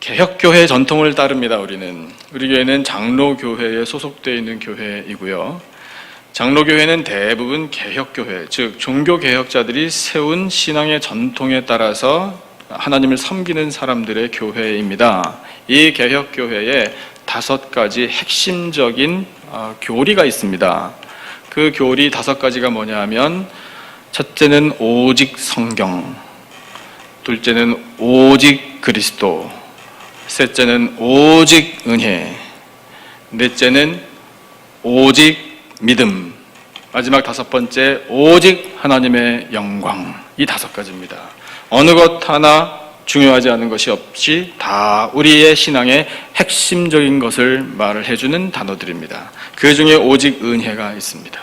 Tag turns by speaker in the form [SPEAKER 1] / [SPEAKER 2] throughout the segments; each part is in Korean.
[SPEAKER 1] 개혁교회 전통을 따릅니다. 우리 교회는 장로교회에 소속되어 있는 교회이고요. 장로교회는 대부분 개혁교회, 즉 종교개혁자들이 세운 신앙의 전통에 따라서 하나님을 섬기는 사람들의 교회입니다. 이 개혁교회에 5가지 핵심적인 교리가 있습니다. 그 교리 5가지가 뭐냐 하면, 첫째는 오직 성경, 둘째는 오직 그리스도, 셋째는 오직 은혜, 넷째는 오직 믿음, 마지막 5번째 오직 하나님의 영광. 이 5가지입니다. 어느 것 하나 중요하지 않은 것이 없이 다 우리의 신앙의 핵심적인 것을 말을 해주는 단어들입니다. 그 중에 오직 은혜가 있습니다.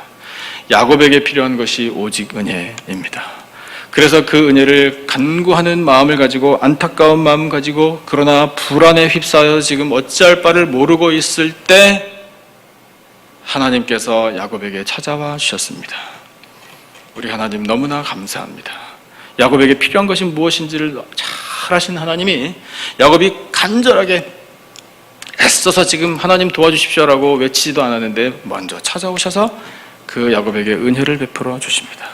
[SPEAKER 1] 야곱에게 필요한 것이 오직 은혜입니다. 그래서 그 은혜를 간구하는 마음을 가지고, 안타까운 마음 가지고, 그러나 불안에 휩싸여 지금 어찌할 바를 모르고 있을 때 하나님께서 야곱에게 찾아와 주셨습니다. 우리 하나님 너무나 감사합니다. 야곱에게 필요한 것이 무엇인지를 잘 아신 하나님이 야곱이 간절하게 애써서 지금 하나님 도와주십시오라고 외치지도 않았는데 먼저 찾아오셔서 그 야곱에게 은혜를 베풀어 주십니다.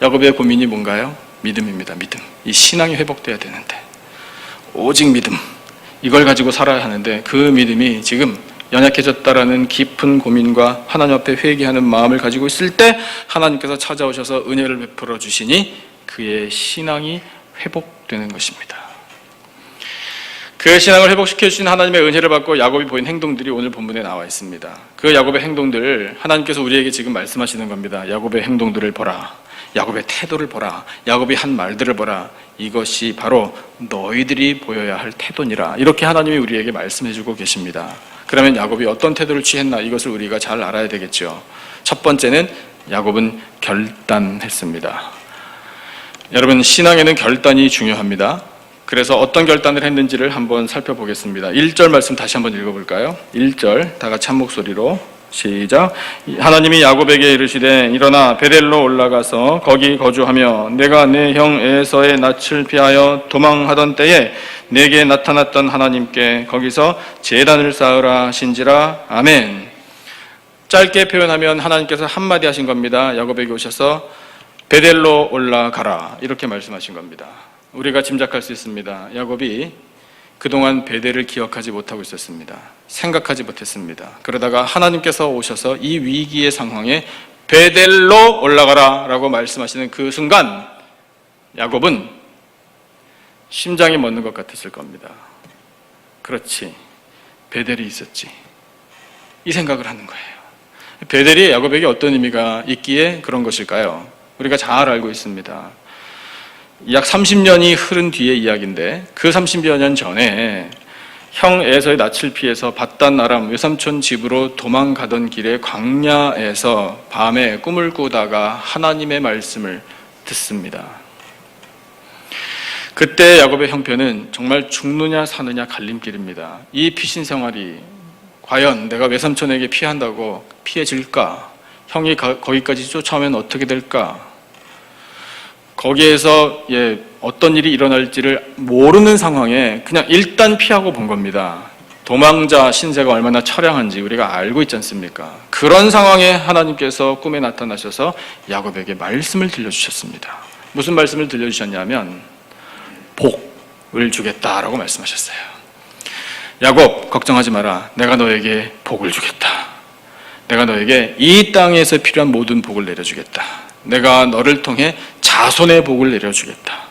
[SPEAKER 1] 야곱의 고민이 뭔가요? 믿음입니다. 믿음. 이 신앙이 회복돼야 되는데, 오직 믿음, 이걸 가지고 살아야 하는데 그 믿음이 지금 연약해졌다라는 깊은 고민과 하나님 앞에 회개하는 마음을 가지고 있을 때 하나님께서 찾아오셔서 은혜를 베풀어 주시니 그의 신앙이 회복되는 것입니다. 그의 신앙을 회복시켜 주신 하나님의 은혜를 받고 야곱이 보인 행동들이 오늘 본문에 나와 있습니다. 그 야곱의 행동들, 하나님께서 우리에게 지금 말씀하시는 겁니다. 야곱의 행동들을 보라, 야곱의 태도를 보라, 야곱이 한 말들을 보라. 이것이 바로 너희들이 보여야 할 태도니라. 이렇게 하나님이 우리에게 말씀해 주고 계십니다. 그러면 야곱이 어떤 태도를 취했나, 이것을 우리가 잘 알아야 되겠죠. 첫 번째는 야곱은 결단했습니다. 여러분, 신앙에는 결단이 중요합니다. 그래서 어떤 결단을 했는지를 한번 살펴보겠습니다. 1절 말씀 다시 한번 읽어볼까요? 1절 다 같이 한 목소리로 시작. 하나님이 야곱에게 이르시되 일어나 베델로 올라가서 거기 거주하며 내가 내 형 에서의 낯을 피하여 도망하던 때에 내게 나타났던 하나님께 거기서 제단을 쌓으라 하신지라. 아멘. 짧게 표현하면 하나님께서 한마디 하신 겁니다. 야곱에게 오셔서 베델로 올라가라, 이렇게 말씀하신 겁니다. 우리가 짐작할 수 있습니다. 야곱이 그동안 베델을 기억하지 못하고 있었습니다. 생각하지 못했습니다. 그러다가 하나님께서 오셔서 이 위기의 상황에 베델로 올라가라 라고 말씀하시는 그 순간 야곱은 심장이 멎는 것 같았을 겁니다. 그렇지, 베델이 있었지, 이 생각을 하는 거예요. 베델이 야곱에게 어떤 의미가 있기에 그런 것일까요? 우리가 잘 알고 있습니다. 약 30년이 흐른 뒤의 이야기인데, 그 30여 년 전에 형 에서의 낯을 피해서 밧단 아람 외삼촌 집으로 도망가던 길에 광야에서 밤에 꿈을 꾸다가 하나님의 말씀을 듣습니다. 그때 야곱의 형편은 정말 죽느냐 사느냐 갈림길입니다. 이 피신 생활이 과연 내가 외삼촌에게 피한다고 피해질까? 형이 거기까지 쫓아오면 어떻게 될까? 거기에서 어떤 일이 일어날지를 모르는 상황에 그냥 일단 피하고 본 겁니다. 도망자 신세가 얼마나 처량한지 우리가 알고 있지 않습니까? 그런 상황에 하나님께서 꿈에 나타나셔서 야곱에게 말씀을 들려주셨습니다. 무슨 말씀을 들려주셨냐면 복을 주겠다라고 말씀하셨어요. 야곱, 걱정하지 마라. 내가 너에게 복을 주겠다. 내가 너에게 이 땅에서 필요한 모든 복을 내려주겠다. 내가 너를 통해 자손의 복을 내려주겠다.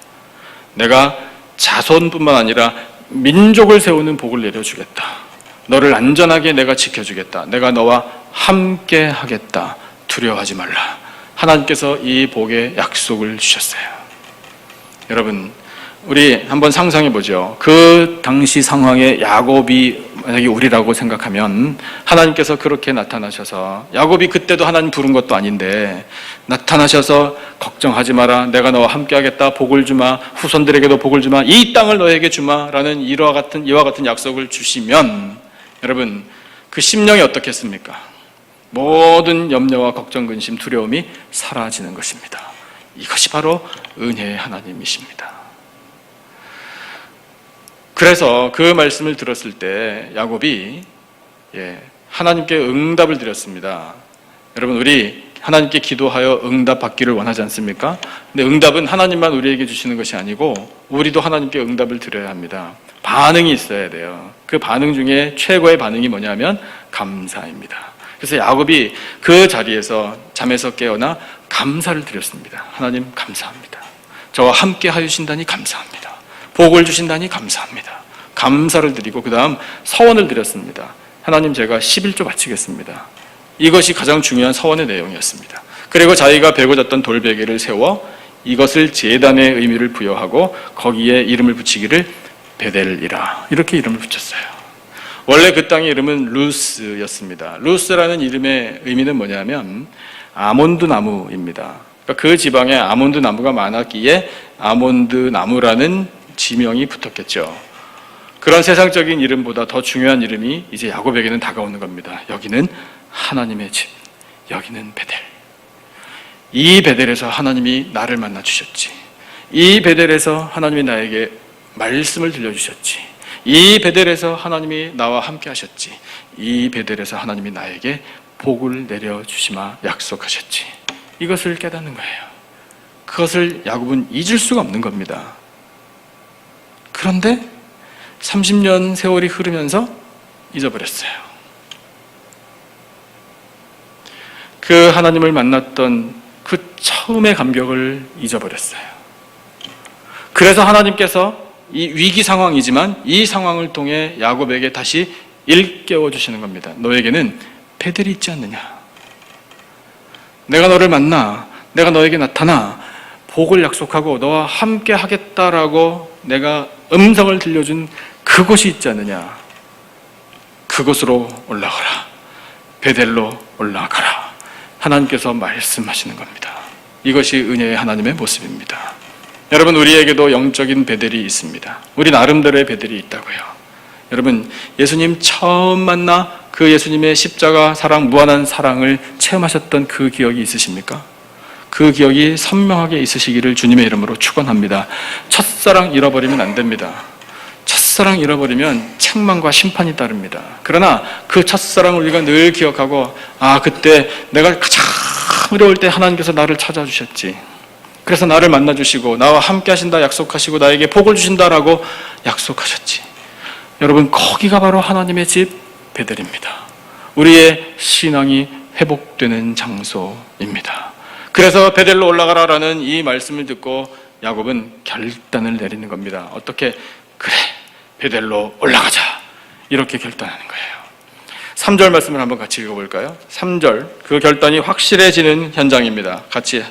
[SPEAKER 1] 내가 자손뿐만 아니라 민족을 세우는 복을 내려주겠다. 너를 안전하게 내가 지켜주겠다. 내가 너와 함께 하겠다. 두려워하지 말라. 하나님께서 이 복의 약속을 주셨어요. 여러분, 우리 한번 상상해 보죠. 그 당시 상황에 야곱이 만약에 우리라고 생각하면 하나님께서 그렇게 나타나셔서, 야곱이 그때도 하나님 부른 것도 아닌데 나타나셔서 걱정하지 마라, 내가 너와 함께 하겠다, 복을 주마, 후손들에게도 복을 주마, 이 땅을 너에게 주마 라는 이와 같은 약속을 주시면 여러분, 그 심령이 어떻겠습니까? 모든 염려와 걱정, 근심, 두려움이 사라지는 것입니다. 이것이 바로 은혜의 하나님이십니다. 그래서 그 말씀을 들었을 때 야곱이 하나님께 응답을 드렸습니다. 여러분, 우리 하나님께 기도하여 응답 받기를 원하지 않습니까? 근데 응답은 하나님만 우리에게 주시는 것이 아니고 우리도 하나님께 응답을 드려야 합니다. 반응이 있어야 돼요. 그 반응 중에 최고의 반응이 뭐냐면 감사입니다. 그래서 야곱이 그 자리에서 잠에서 깨어나 감사를 드렸습니다. 하나님 감사합니다. 저와 함께 하시다니 감사합니다. 복을 주신다니 감사합니다. 감사를 드리고 그 다음 서원을 드렸습니다. 하나님, 제가 11조 바치겠습니다. 이것이 가장 중요한 서원의 내용이었습니다. 그리고 자기가 베고 잤던 돌베개를 세워 이것을 제단의 의미를 부여하고 거기에 이름을 붙이기를 베델이라, 이렇게 이름을 붙였어요. 원래 그 땅의 이름은 루스였습니다. 루스라는 이름의 의미는 뭐냐면 아몬드 나무입니다. 그러니까 그 지방에 아몬드 나무가 많았기에 아몬드 나무라는 지명이 붙었겠죠. 그런 세상적인 이름보다 더 중요한 이름이 이제 야곱에게는 다가오는 겁니다. 여기는 하나님의 집, 여기는 베델. 이 베델에서 하나님이 나를 만나 주셨지. 이 베델에서 하나님이 나에게 말씀을 들려주셨지. 이 베델에서 하나님이 나와 함께 하셨지. 이 베델에서 하나님이 나에게 복을 내려주시마 약속하셨지. 이것을 깨닫는 거예요. 그것을 야곱은 잊을 수가 없는 겁니다. 그런데 30년 세월이 흐르면서 잊어버렸어요. 그 하나님을 만났던 그 처음의 감격을 잊어버렸어요. 그래서 하나님께서 이 위기 상황이지만 이 상황을 통해 야곱에게 다시 일깨워 주시는 겁니다. 너에게는 베델이 있지 않느냐. 내가 너를 만나, 내가 너에게 나타나 복을 약속하고 너와 함께 하겠다라고 내가 음성을 들려준 그곳이 있지 않느냐. 그곳으로 올라가라. 베델로 올라가라. 하나님께서 말씀하시는 겁니다. 이것이 은혜의 하나님의 모습입니다. 여러분, 우리에게도 영적인 베델이 있습니다. 우리 나름대로의 베델이 있다고요. 여러분, 예수님 처음 만나 그 예수님의 십자가 사랑, 무한한 사랑을 체험하셨던 그 기억이 있으십니까? 그 기억이 선명하게 있으시기를 주님의 이름으로 축원합니다. 첫사랑 잃어버리면 안 됩니다. 첫사랑 잃어버리면 책망과 심판이 따릅니다. 그러나 그 첫사랑을 우리가 늘 기억하고, 그때 내가 가장 어려울 때 하나님께서 나를 찾아주셨지. 그래서 나를 만나주시고 나와 함께 하신다 약속하시고 나에게 복을 주신다라고 약속하셨지. 여러분, 거기가 바로 하나님의 집 베델입니다. 우리의 신앙이 회복되는 장소입니다. 그래서 베델로 올라가라라는 이 말씀을 듣고 야곱은 결단을 내리는 겁니다. 어떻게? 그래, 베델로 올라가자. 이렇게 결단하는 거예요. 3절 말씀을 한번 같이 읽어볼까요? 3절, 그 결단이 확실해지는 현장입니다. 같이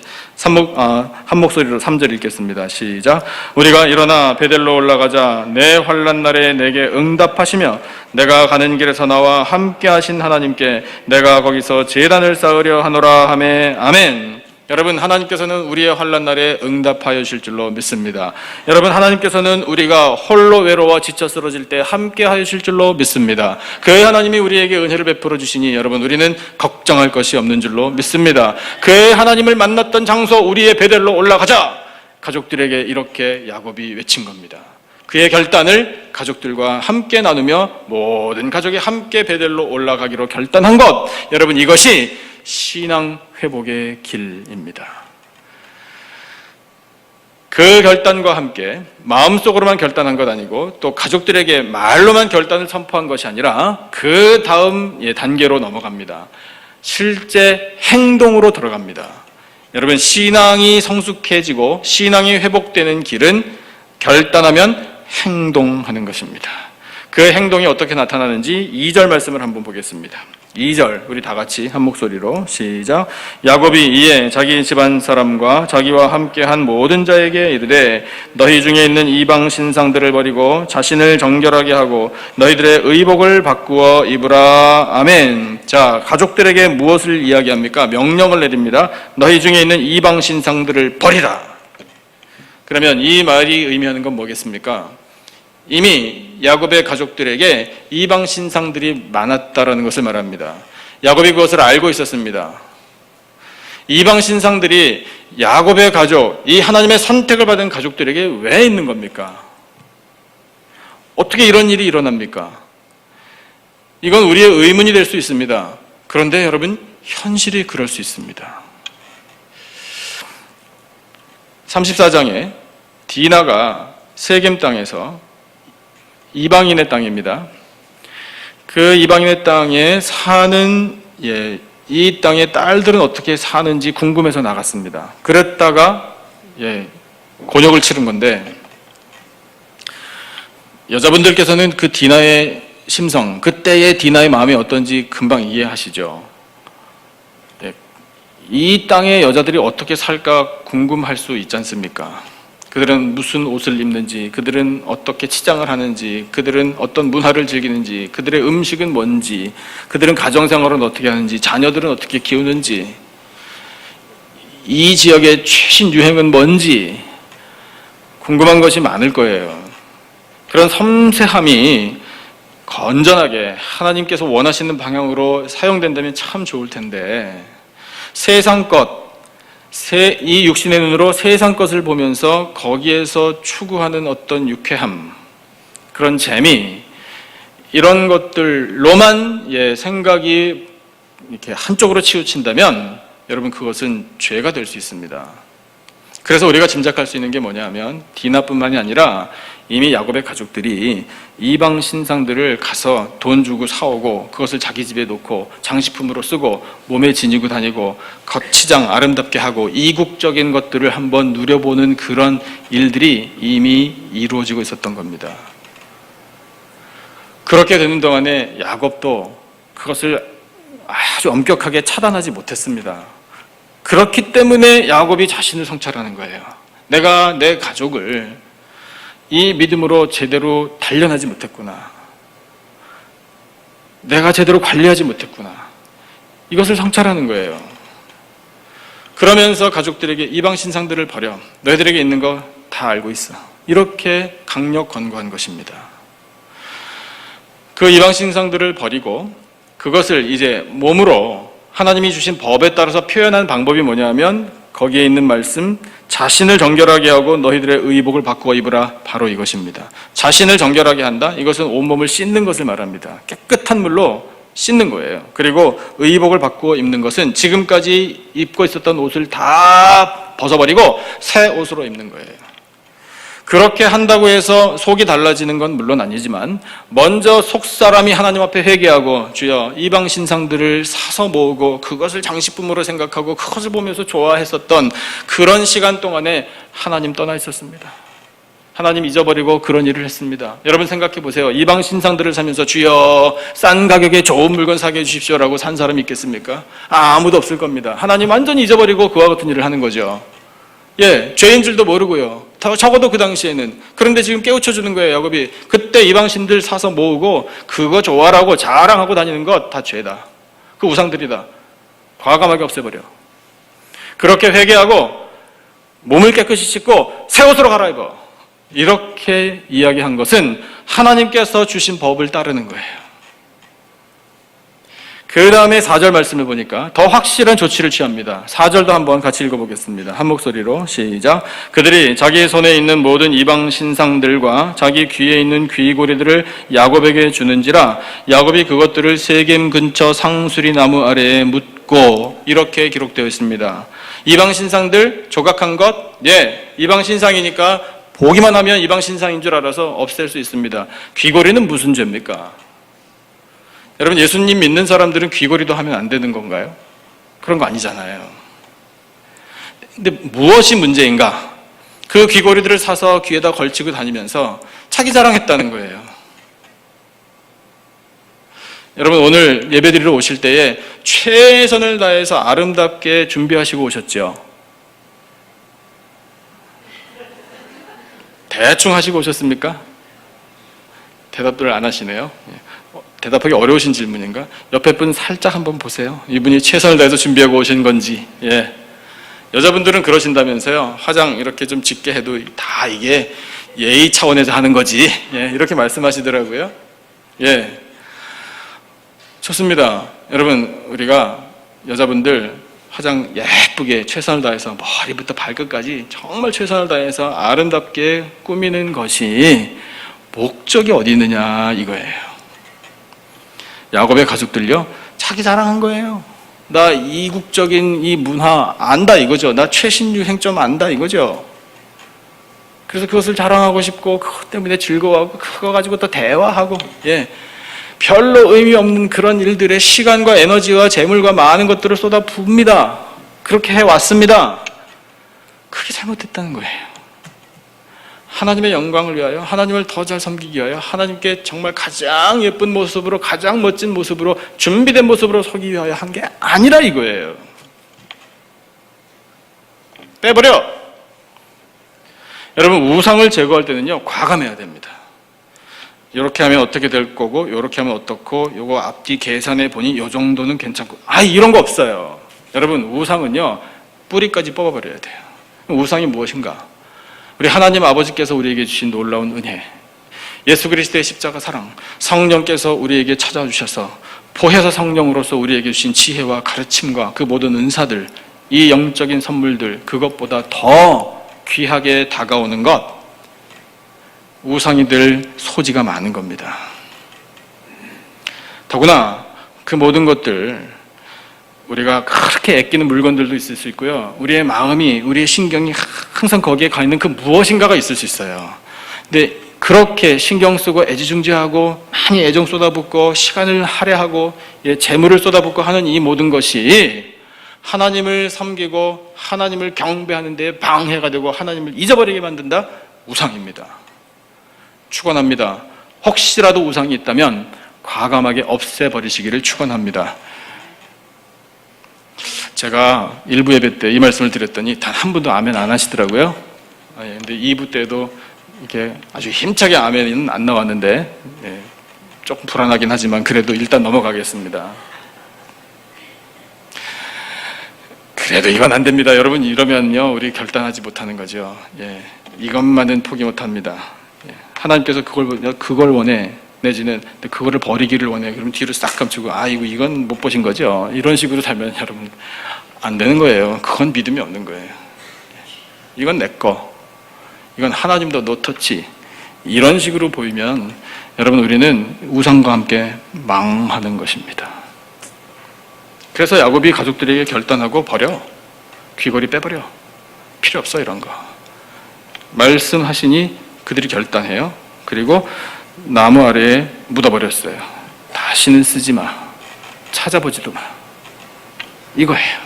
[SPEAKER 1] 한 목소리로 3절 읽겠습니다. 시작. 우리가 일어나 베델로 올라가자. 내 환난 날에 내게 응답하시며 내가 가는 길에서 나와 함께 하신 하나님께 내가 거기서 제단을 쌓으려 하노라 하매 아멘. 여러분, 하나님께서는 우리의 환난 날에 응답하여 주실 줄로 믿습니다. 여러분, 하나님께서는 우리가 홀로 외로워 지쳐 쓰러질 때 함께 하여 주실 줄로 믿습니다. 그 하나님이 우리에게 은혜를 베풀어 주시니 여러분, 우리는 걱정할 것이 없는 줄로 믿습니다. 그 하나님을 만났던 장소 우리의 베델로 올라가자. 가족들에게 이렇게 야곱이 외친 겁니다. 그의 결단을 가족들과 함께 나누며 모든 가족이 함께 베델로 올라가기로 결단한 것, 여러분, 이것이 신앙 회복의 길입니다. 그 결단과 함께 마음속으로만 결단한 것 아니고 또 가족들에게 말로만 결단을 선포한 것이 아니라 그 다음 단계로 넘어갑니다. 실제 행동으로 들어갑니다. 여러분, 신앙이 성숙해지고 신앙이 회복되는 길은 결단하면 행동하는 것입니다. 그 행동이 어떻게 나타나는지 2절 말씀을 한번 보겠습니다. 2절 우리 다 같이 한 목소리로 시작. 야곱이 이에 자기 집안 사람과 자기와 함께한 모든 자에게 이르되 너희 중에 있는 이방 신상들을 버리고 자신을 정결하게 하고 너희들의 의복을 바꾸어 입으라. 아멘. 자, 가족들에게 무엇을 이야기합니까? 명령을 내립니다. 너희 중에 있는 이방 신상들을 버리라. 그러면 이 말이 의미하는 건 뭐겠습니까? 이미 야곱의 가족들에게 이방 신상들이 많았다라는 것을 말합니다. 야곱이 그것을 알고 있었습니다. 이방 신상들이 야곱의 가족, 이 하나님의 선택을 받은 가족들에게 왜 있는 겁니까? 어떻게 이런 일이 일어납니까? 이건 우리의 의문이 될 수 있습니다. 그런데 여러분, 현실이 그럴 수 있습니다. 34장에 디나가 세겜 땅에서 이방인의 땅입니다. 그 이방인의 땅에 사는 이 땅의 딸들은 어떻게 사는지 궁금해서 나갔습니다. 그랬다가 곤욕을 치른 건데, 여자분들께서는 그 디나의 심성, 그때의 디나의 마음이 어떤지 금방 이해하시죠. 이 땅의 여자들이 어떻게 살까 궁금할 수 있지 않습니까? 그들은 무슨 옷을 입는지, 그들은 어떻게 치장을 하는지, 그들은 어떤 문화를 즐기는지, 그들의 음식은 뭔지, 그들은 가정생활은 어떻게 하는지, 자녀들은 어떻게 키우는지, 이 지역의 최신 유행은 뭔지 궁금한 것이 많을 거예요. 그런 섬세함이 건전하게 하나님께서 원하시는 방향으로 사용된다면 참 좋을 텐데, 세상 것, 이 육신의 눈으로 세상 것을 보면서 거기에서 추구하는 어떤 유쾌함, 그런 재미, 이런 것들로만 생각이 이렇게 한쪽으로 치우친다면 여러분, 그것은 죄가 될 수 있습니다. 그래서 우리가 짐작할 수 있는 게 뭐냐 하면, 디나뿐만이 아니라 이미 야곱의 가족들이 이방 신상들을 가서 돈 주고 사오고 그것을 자기 집에 놓고 장식품으로 쓰고 몸에 지니고 다니고 겉치장 아름답게 하고 이국적인 것들을 한번 누려보는 그런 일들이 이미 이루어지고 있었던 겁니다. 그렇게 되는 동안에 야곱도 그것을 아주 엄격하게 차단하지 못했습니다. 그렇기 때문에 야곱이 자신을 성찰하는 거예요. 내가 내 가족을 이 믿음으로 제대로 단련하지 못했구나. 내가 제대로 관리하지 못했구나. 이것을 성찰하는 거예요. 그러면서 가족들에게 이방 신상들을 버려. 너희들에게 있는 거 다 알고 있어. 이렇게 강력 권고한 것입니다. 그 이방 신상들을 버리고 그것을 이제 몸으로 하나님이 주신 법에 따라서 표현한 방법이 뭐냐면, 거기에 있는 말씀, 자신을 정결하게 하고 너희들의 의복을 바꾸어 입으라, 바로 이것입니다. 자신을 정결하게 한다? 이것은 온몸을 씻는 것을 말합니다. 깨끗한 물로 씻는 거예요. 그리고 의복을 바꾸어 입는 것은 지금까지 입고 있었던 옷을 다 벗어버리고 새 옷으로 입는 거예요. 그렇게 한다고 해서 속이 달라지는 건 물론 아니지만, 먼저 속사람이 하나님 앞에 회개하고, 주여, 이방 신상들을 사서 모으고 그것을 장식품으로 생각하고 그것을 보면서 좋아했었던 그런 시간 동안에 하나님 떠나 있었습니다. 하나님 잊어버리고 그런 일을 했습니다. 여러분 생각해 보세요. 이방 신상들을 사면서 주여 싼 가격에 좋은 물건 사게 해주십시오라고 산 사람이 있겠습니까? 아무도 없을 겁니다. 하나님 완전히 잊어버리고 그와 같은 일을 하는 거죠. 죄인 줄도 모르고요. 적어도 그 당시에는. 그런데 지금 깨우쳐주는 거예요, 야곱이. 그때 이방신들 사서 모으고 그거 좋아라고 자랑하고 다니는 것 다 죄다. 그 우상들이다. 과감하게 없애버려. 그렇게 회개하고 몸을 깨끗이 씻고 새 옷으로 갈아입어. 이렇게 이야기한 것은 하나님께서 주신 법을 따르는 거예요. 그 다음에 4절 말씀을 보니까 더 확실한 조치를 취합니다. 4절도 한번 같이 읽어보겠습니다. 한 목소리로 시작. 그들이 자기 손에 있는 모든 이방 신상들과 자기 귀에 있는 귀고리들을 야곱에게 주는지라 야곱이 그것들을 세겜 근처 상수리 나무 아래에 묻고, 이렇게 기록되어 있습니다. 이방 신상들 조각한 것, 이방 신상이니까 보기만 하면 이방 신상인 줄 알아서 없앨 수 있습니다. 귀고리는 무슨 죄입니까? 여러분, 예수님 믿는 사람들은 귀걸이도 하면 안 되는 건가요? 그런 거 아니잖아요. 근데 무엇이 문제인가? 그 귀걸이들을 사서 귀에다 걸치고 다니면서 자기 자랑했다는 거예요. 여러분, 오늘 예배드리러 오실 때에 최선을 다해서 아름답게 준비하시고 오셨죠? 대충 하시고 오셨습니까? 대답을 안 하시네요. 대답하기 어려우신 질문인가? 옆에 분 살짝 한번 보세요. 이분이 최선을 다해서 준비하고 오신 건지. 여자분들은 그러신다면서요. 화장 이렇게 좀 짙게 해도 다 이게 예의 차원에서 하는 거지. 이렇게 말씀하시더라고요. 좋습니다. 여러분, 우리가 여자분들 화장 예쁘게 최선을 다해서 머리부터 발끝까지 정말 최선을 다해서 아름답게 꾸미는 것이 목적이 어디 있느냐 이거예요. 야곱의 가족들요, 자기 자랑한 거예요. 나 이국적인 이 문화 안다 이거죠. 나 최신 유행점 안다 이거죠. 그래서 그것을 자랑하고 싶고 그것 때문에 즐거워하고 그거 가지고 또 대화하고, 별로 의미 없는 그런 일들에 시간과 에너지와 재물과 많은 것들을 쏟아 붓습니다. 그렇게 해왔습니다. 그게 잘못됐다는 거예요. 하나님의 영광을 위하여, 하나님을 더 잘 섬기기 위하여, 하나님께 정말 가장 예쁜 모습으로, 가장 멋진 모습으로, 준비된 모습으로 서기 위하여 한 게 아니라 이거예요. 빼버려! 여러분, 우상을 제거할 때는요, 과감해야 됩니다. 이렇게 하면 어떻게 될 거고, 이렇게 하면 어떻고, 요거 앞뒤 계산해 보니 요 정도는 괜찮고, 이런 거 없어요. 여러분, 우상은요, 뿌리까지 뽑아버려야 돼요. 우상이 무엇인가? 우리 하나님 아버지께서 우리에게 주신 놀라운 은혜, 예수 그리스도의 십자가 사랑, 성령께서 우리에게 찾아주셔서 보혜사 성령으로서 우리에게 주신 지혜와 가르침과 그 모든 은사들, 이 영적인 선물들, 그것보다 더 귀하게 다가오는 것, 우상이 늘 소지가 많은 겁니다. 더구나 그 모든 것들, 우리가 그렇게 아끼는 물건들도 있을 수 있고요. 우리의 마음이, 우리의 신경이 항상 거기에 가 있는 그 무엇인가가 있을 수 있어요. 근데 그렇게 신경 쓰고 애지중지하고 많이 애정 쏟아붓고 시간을 할애하고 재물을 쏟아붓고 하는 이 모든 것이 하나님을 섬기고 하나님을 경배하는 데 방해가 되고 하나님을 잊어버리게 만든다? 우상입니다. 축원합니다. 혹시라도 우상이 있다면 과감하게 없애버리시기를 축원합니다. 제가 1부 예배 때 이 말씀을 드렸더니 단 한 분도 아멘 안 하시더라고요. 근데 2부 때도 이렇게 아주 힘차게 아멘은 안 나왔는데, 조금 불안하긴 하지만 그래도 일단 넘어가겠습니다. 그래도 이건 안 됩니다. 여러분, 이러면요, 우리 결단하지 못하는 거죠. 이것만은 포기 못 합니다. 하나님께서 그걸 원해. 내지는 그거를 버리기를 원해. 그럼 뒤로 싹 감추고, 이건 못 보신 거죠. 이런 식으로 살면 여러분 안 되는 거예요. 그건 믿음이 없는 거예요. 이건 내 거. 이건 하나님도 노터치. 이런 식으로 보이면 여러분, 우리는 우상과 함께 망하는 것입니다. 그래서 야곱이 가족들에게 결단하고 버려. 귀걸이 빼버려. 필요 없어 이런 거. 말씀하시니 그들이 결단해요. 그리고 나무 아래에 묻어버렸어요. 다시는 쓰지 마. 찾아보지도 마. 이거예요.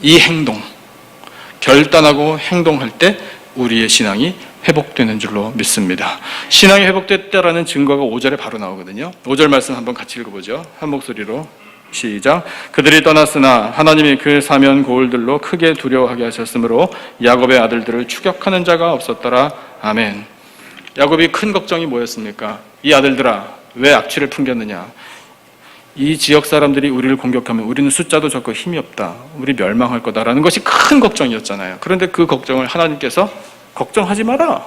[SPEAKER 1] 이 행동, 결단하고 행동할 때 우리의 신앙이 회복되는 줄로 믿습니다. 신앙이 회복됐다라는 증거가 5절에 바로 나오거든요. 5절 말씀 한번 같이 읽어보죠. 한 목소리로 시작. 그들이 떠났으나 하나님이 그 사면 고울들로 크게 두려워하게 하셨으므로 야곱의 아들들을 추격하는 자가 없었더라. 아멘. 야곱이 큰 걱정이 뭐였습니까? 이 아들들아, 왜 악취를 풍겼느냐? 이 지역 사람들이 우리를 공격하면 우리는 숫자도 적고 힘이 없다. 우리 멸망할 거다라는 것이 큰 걱정이었잖아요. 그런데 그 걱정을 하나님께서 걱정하지 마라.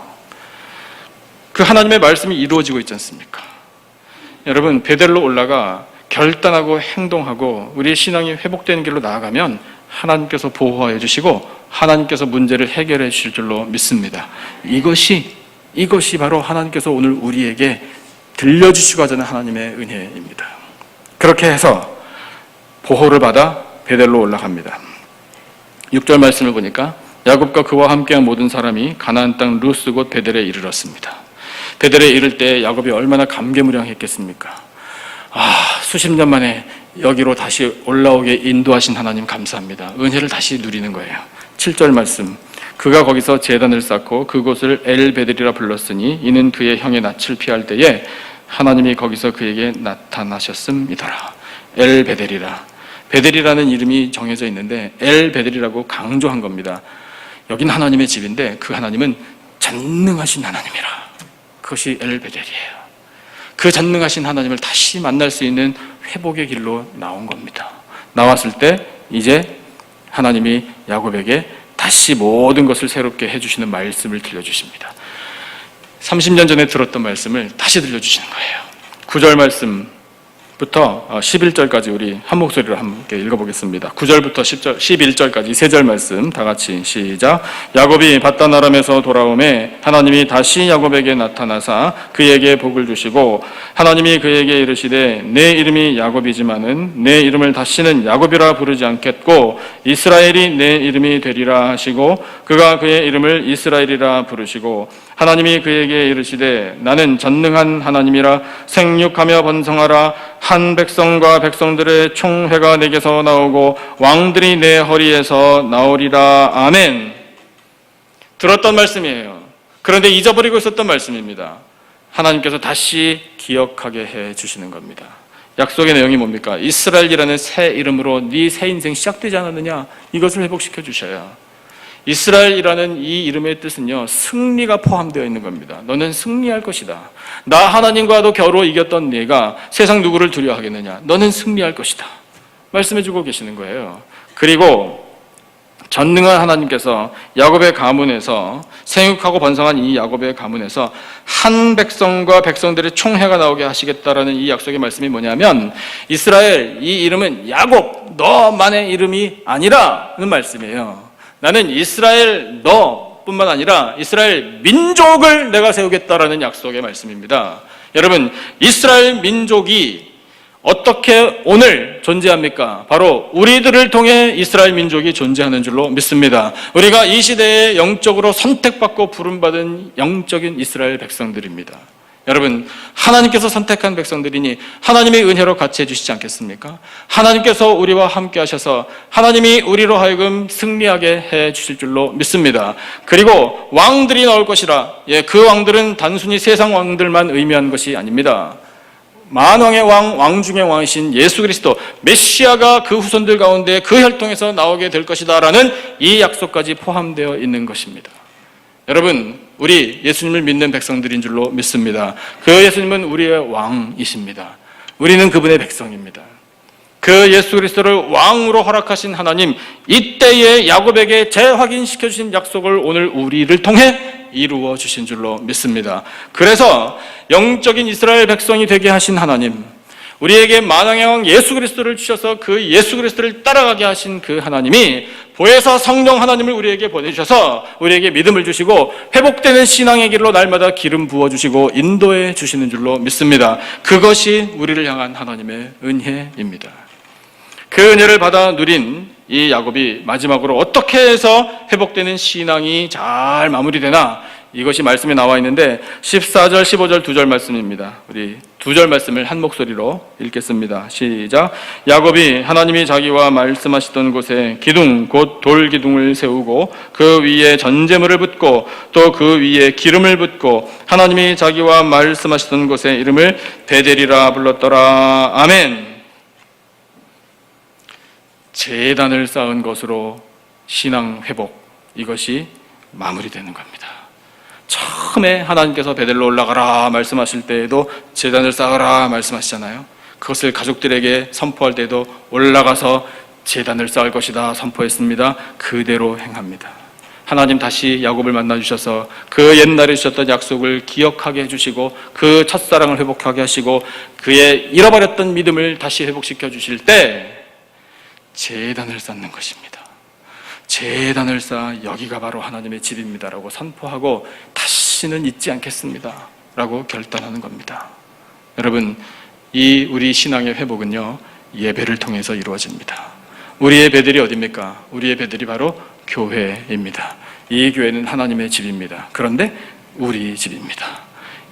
[SPEAKER 1] 그 하나님의 말씀이 이루어지고 있지 않습니까? 여러분, 베델로 올라가 결단하고 행동하고 우리의 신앙이 회복되는 길로 나아가면 하나님께서 보호해 주시고 하나님께서 문제를 해결해 주실 줄로 믿습니다. 이것이 바로 하나님께서 오늘 우리에게 들려주시고 하자는 하나님의 은혜입니다. 그렇게 해서 보호를 받아 베델로 올라갑니다. 6절 말씀을 보니까 야곱과 그와 함께한 모든 사람이 가나안 땅 루스 곧 베델에 이르렀습니다. 베델에 이를 때 야곱이 얼마나 감개무량했겠습니까? 수십 년 만에 여기로 다시 올라오게 인도하신 하나님 감사합니다. 은혜를 다시 누리는 거예요. 7절 말씀. 그가 거기서 제단을 쌓고 그곳을 엘베델이라 불렀으니 이는 그의 형의 낯을 피할 때에 하나님이 거기서 그에게 나타나셨음이더라. 엘베델이라. 베델이라는 이름이 정해져 있는데 엘베델이라고 강조한 겁니다. 여긴 하나님의 집인데 그 하나님은 전능하신 하나님이라. 그것이 엘베델이에요. 그 전능하신 하나님을 다시 만날 수 있는 회복의 길로 나온 겁니다. 나왔을 때 이제 하나님이 야곱에게 다시 모든 것을 새롭게 해주시는 말씀을 들려주십니다. 30년 전에 들었던 말씀을 다시 들려주시는 거예요. 9절 말씀 부터 11절까지 우리 한 목소리로 함께 읽어보겠습니다. 9절부터 10절, 11절까지 세 절 말씀 다 같이 시작. 야곱이 밧단 아람에서 돌아오매 하나님이 다시 야곱에게 나타나사 그에게 복을 주시고 하나님이 그에게 이르시되 내 이름이 야곱이지만은 내 이름을 다시는 야곱이라 부르지 않겠고 이스라엘이 내 이름이 되리라 하시고 그가 그의 이름을 이스라엘이라 부르시고 하나님이 그에게 이르시되 나는 전능한 하나님이라 생육하며 번성하라 한 백성과 백성들의 총회가 내게서 나오고 왕들이 내 허리에서 나오리라. 아멘. 들었던 말씀이에요. 그런데 잊어버리고 있었던 말씀입니다. 하나님께서 다시 기억하게 해 주시는 겁니다. 약속의 내용이 뭡니까? 이스라엘이라는 새 이름으로 네 새 인생 시작되지 않았느냐? 이것을 회복시켜 주셔야. 이스라엘이라는 이 이름의 뜻은요, 승리가 포함되어 있는 겁니다. 너는 승리할 것이다. 나 하나님과도 겨루 이겼던 네가 세상 누구를 두려워하겠느냐? 너는 승리할 것이다. 말씀해주고 계시는 거예요. 그리고 전능한 하나님께서 야곱의 가문에서 생육하고 번성한 이 야곱의 가문에서 한 백성과 백성들의 총회가 나오게 하시겠다라는 이 약속의 말씀이 뭐냐면 이스라엘, 이 이름은 야곱, 너만의 이름이 아니라는 말씀이에요. 나는 이스라엘 너뿐만 아니라 이스라엘 민족을 내가 세우겠다라는 약속의 말씀입니다. 여러분, 이스라엘 민족이 어떻게 오늘 존재합니까? 바로 우리들을 통해 이스라엘 민족이 존재하는 줄로 믿습니다. 우리가 이 시대에 영적으로 선택받고 부름받은 영적인 이스라엘 백성들입니다. 여러분, 하나님께서 선택한 백성들이니 하나님의 은혜로 같이 해주시지 않겠습니까? 하나님께서 우리와 함께 하셔서 하나님이 우리로 하여금 승리하게 해주실 줄로 믿습니다. 그리고 왕들이 나올 것이라. 그 왕들은 단순히 세상 왕들만 의미하는 것이 아닙니다. 만왕의 왕, 왕 중의 왕이신 예수 그리스도 메시아가 그 후손들 가운데 그 혈통에서 나오게 될 것이다 라는 이 약속까지 포함되어 있는 것입니다. 여러분, 우리 예수님을 믿는 백성들인 줄로 믿습니다. 그 예수님은 우리의 왕이십니다. 우리는 그분의 백성입니다. 그 예수 그리스도를 왕으로 허락하신 하나님, 이때에 야곱에게 재확인시켜 주신 약속을 오늘 우리를 통해 이루어 주신 줄로 믿습니다. 그래서 영적인 이스라엘 백성이 되게 하신 하나님, 우리에게 만왕의 왕 예수 그리스도를 주셔서 그 예수 그리스도를 따라가게 하신 그 하나님이 보혜사 성령 하나님을 우리에게 보내주셔서 우리에게 믿음을 주시고 회복되는 신앙의 길로 날마다 기름 부어주시고 인도해 주시는 줄로 믿습니다. 그것이 우리를 향한 하나님의 은혜입니다. 그 은혜를 받아 누린 이 야곱이 마지막으로 어떻게 해서 회복되는 신앙이 잘 마무리되나, 이것이 말씀에 나와 있는데 14절, 15절 두 절 말씀입니다. 우리 두 절 말씀을 한 목소리로 읽겠습니다. 시작. 야곱이 하나님이 자기와 말씀하시던 곳에 기둥 곧 돌 기둥을 세우고 그 위에 전제물을 붓고 또 그 위에 기름을 붓고 하나님이 자기와 말씀하시던 곳에 이름을 베델이라 불렀더라. 아멘. 제단을 쌓은 것으로 신앙 회복, 이것이 마무리되는 겁니다. 처음에 하나님께서 베델로 올라가라 말씀하실 때에도 제단을 쌓으라 말씀하시잖아요. 그것을 가족들에게 선포할 때도 올라가서 제단을 쌓을 것이다 선포했습니다. 그대로 행합니다. 하나님 다시 야곱을 만나주셔서 그 옛날에 주셨던 약속을 기억하게 해주시고 그 첫사랑을 회복하게 하시고 그의 잃어버렸던 믿음을 다시 회복시켜 주실 때 제단을 쌓는 것입니다. 제단을 쌓아 여기가 바로 하나님의 집입니다라고 선포하고 다시는 잊지 않겠습니다 라고 결단하는 겁니다. 여러분, 이 우리 신앙의 회복은요, 예배를 통해서 이루어집니다. 우리의 베델이 어디입니까? 우리의 베델이 바로 교회입니다. 이 교회는 하나님의 집입니다. 그런데 우리 집입니다.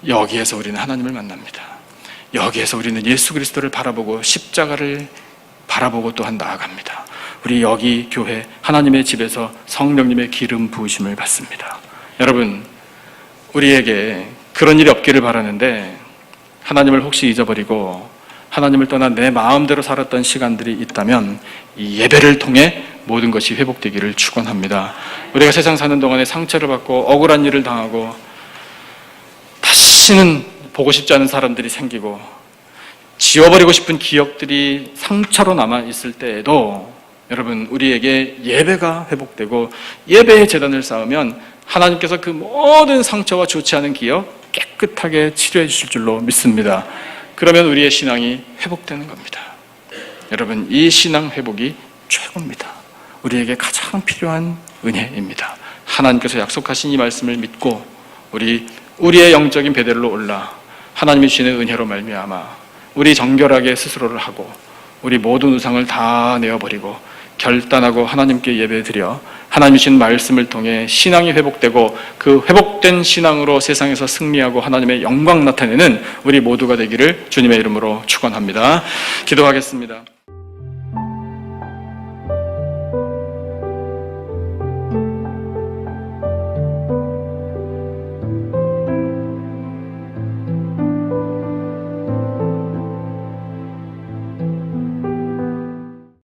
[SPEAKER 1] 여기에서 우리는 하나님을 만납니다. 여기에서 우리는 예수 그리스도를 바라보고 십자가를 바라보고 또한 나아갑니다. 우리 여기 교회 하나님의 집에서 성령님의 기름 부으심을 받습니다. 여러분, 우리에게 그런 일이 없기를 바라는데 하나님을 혹시 잊어버리고 하나님을 떠나 내 마음대로 살았던 시간들이 있다면 이 예배를 통해 모든 것이 회복되기를 축원합니다. 우리가 세상 사는 동안에 상처를 받고 억울한 일을 당하고 다시는 보고 싶지 않은 사람들이 생기고 지워버리고 싶은 기억들이 상처로 남아있을 때에도 여러분, 우리에게 예배가 회복되고 예배의 제단을 쌓으면 하나님께서 그 모든 상처와 좋지 않은 기억 깨끗하게 치료해 주실 줄로 믿습니다. 그러면 우리의 신앙이 회복되는 겁니다. 여러분, 이 신앙 회복이 최고입니다. 우리에게 가장 필요한 은혜입니다. 하나님께서 약속하신 이 말씀을 믿고 우리의 영적인 베델로 올라 하나님이 주시는 은혜로 말미암아 우리 정결하게 스스로를 하고 우리 모든 우상을 다 내어버리고 결단하고 하나님께 예배드려 하나님이 주신 말씀을 통해 신앙이 회복되고 그 회복된 신앙으로 세상에서 승리하고 하나님의 영광 나타내는 우리 모두가 되기를 주님의 이름으로 축원합니다. 기도하겠습니다.